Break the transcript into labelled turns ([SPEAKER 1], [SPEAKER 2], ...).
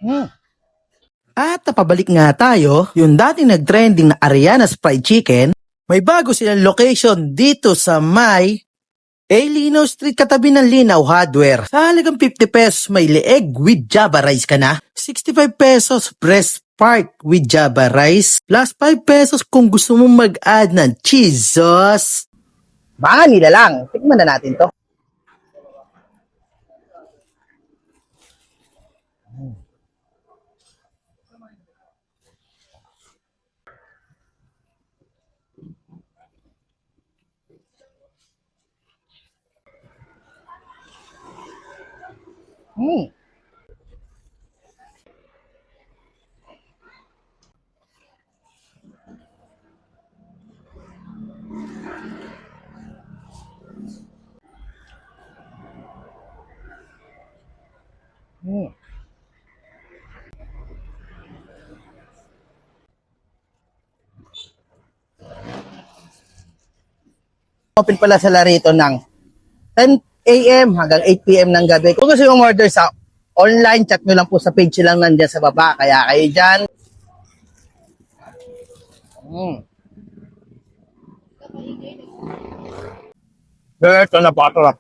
[SPEAKER 1] Mm. At napabalik nga tayo, yung dating nag-trending na Ariana's Fried Chicken, may bago silang location dito sa may Linaw Street katabi ng Linaw Hardware. Sa halagang 50 pesos may leeg with Java rice ka na. 65 pesos breast part with Java rice. Plus 5 pesos kung gusto mong mag-add ng cheese sauce. Baka nila lang. Tikman na natin to. Mm. Mm. Open pala sila rito ng 10 a.m. hanggang 8 p.m. ng gabi. Kung gusto yung order sa online, chat nyo lang po sa page lang nandiyan sa baba. Kaya kayo dyan. Mm. Ito na patarap.